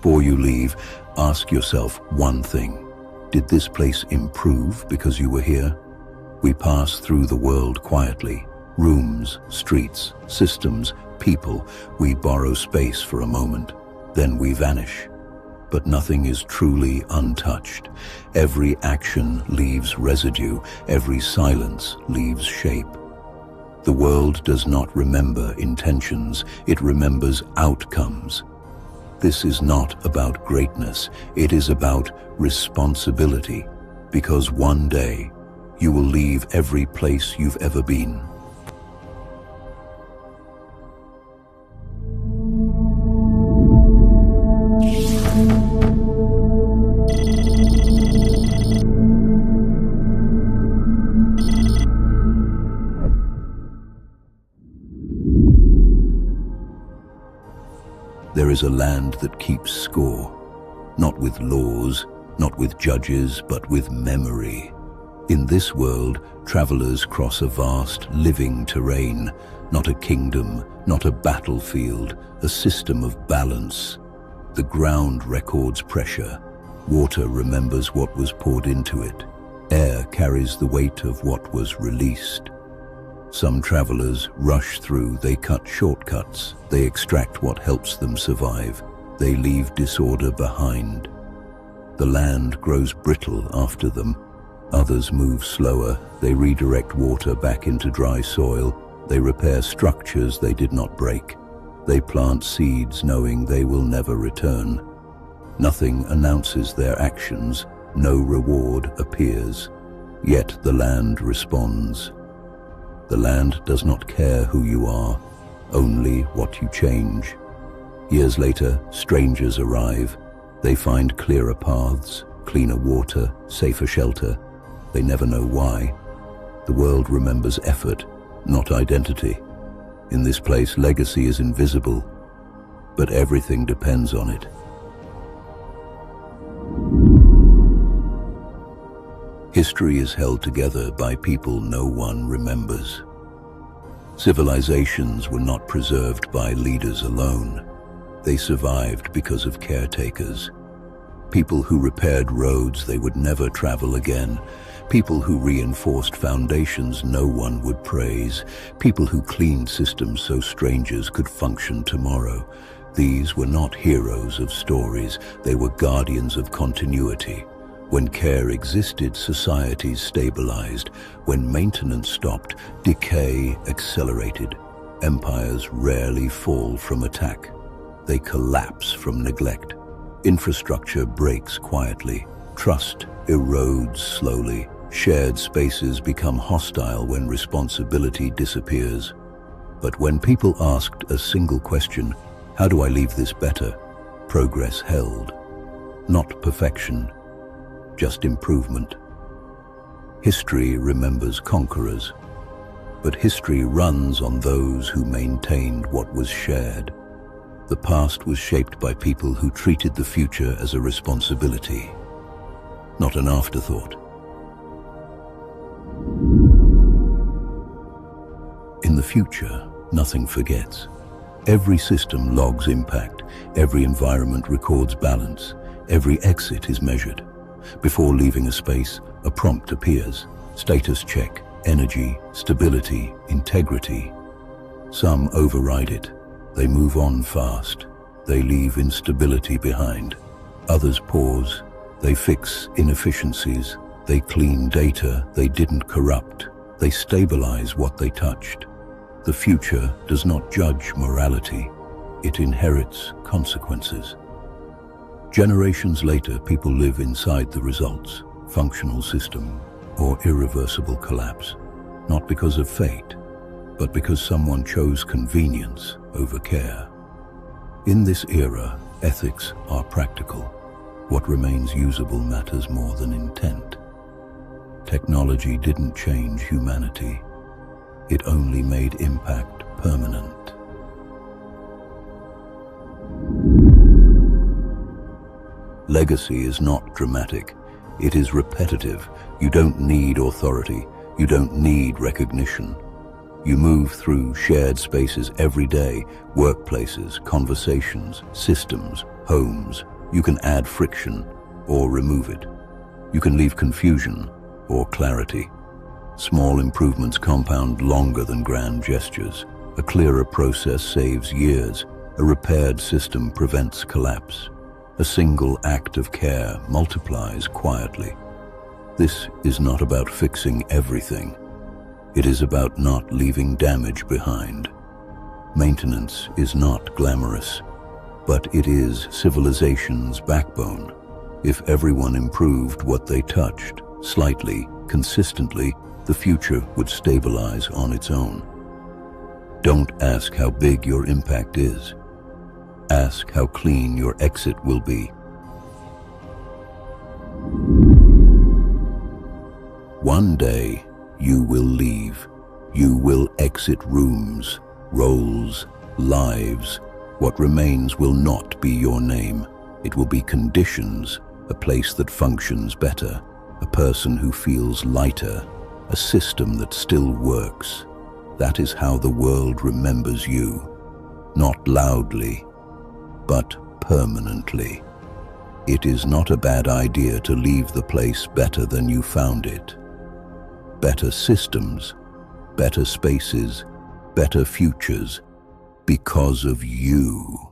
Before you leave, ask yourself one thing. Did this place improve because you were here? We pass through the world quietly. Rooms, streets, systems, people. We borrow space for a moment. Then we vanish. But nothing is truly untouched. Every action leaves residue. Every silence leaves shape. The world does not remember intentions. It remembers outcomes. This is not about greatness. It is about responsibility. Because one day, you will leave every place you've ever been. There is a land that keeps score, not with laws, not with judges, but with memory. In this world, travelers cross a vast, living terrain, not a kingdom, not a battlefield, a system of balance. The ground records pressure. Water remembers what was poured into it. Air carries the weight of what was released. Some travelers rush through, they cut shortcuts, they extract what helps them survive, they leave disorder behind. The land grows brittle after them. Others move slower, they redirect water back into dry soil, they repair structures they did not break. They plant seeds knowing they will never return. Nothing announces their actions, no reward appears, yet the land responds. The land does not care who you are, only what you change. Years later, strangers arrive. They find clearer paths, cleaner water, safer shelter. They never know why. The world remembers effort, not identity. In this place, legacy is invisible, but everything depends on it. History is held together by people no one remembers. Civilizations were not preserved by leaders alone. They survived because of caretakers. People who repaired roads they would never travel again. People who reinforced foundations no one would praise. People who cleaned systems so strangers could function tomorrow. These were not heroes of stories. They were guardians of continuity. When care existed, societies stabilized. When maintenance stopped, decay accelerated. Empires rarely fall from attack. They collapse from neglect. Infrastructure breaks quietly. Trust erodes slowly. Shared spaces become hostile when responsibility disappears. But when people asked a single question, "How do I leave this better?" progress held. Not perfection, just improvement. History remembers conquerors, but history runs on those who maintained what was shared. The past was shaped by people who treated the future as a responsibility, not an afterthought. In the future, nothing forgets. Every system logs impact, every environment records balance, every exit is measured. Before leaving a space, a prompt appears. Status check, energy, stability, integrity. Some override it. They move on fast. They leave instability behind. Others pause. They fix inefficiencies. They clean data they didn't corrupt. They stabilize what they touched. The future does not judge morality. It inherits consequences. Generations later, people live inside the results, functional system, or irreversible collapse, not because of fate, but because someone chose convenience over care. In this era, ethics are practical. What remains usable matters more than intent. Technology didn't change humanity. It only made impact permanent. Legacy is not dramatic. It is repetitive. You don't need authority. You don't need recognition. You move through shared spaces every day, workplaces, conversations, systems, homes, you can add friction or remove it. You can leave confusion or clarity. Small improvements compound longer than grand gestures. A clearer process saves years. A repaired system prevents collapse. A single act of care multiplies quietly. This is not about fixing everything. It is about not leaving damage behind. Maintenance is not glamorous, but it is civilization's backbone. If everyone improved what they touched, slightly, consistently, the future would stabilize on its own. Don't ask how big your impact is. Ask how clean your exit will be. One day, you will leave. You will exit rooms, roles, lives. What remains will not be your name. It will be conditions, a place that functions better, a person who feels lighter, a system that still works. That is how the world remembers you. Not loudly, but permanently. It is not a bad idea to leave the place better than you found it. Better systems, better spaces, better futures, because of you.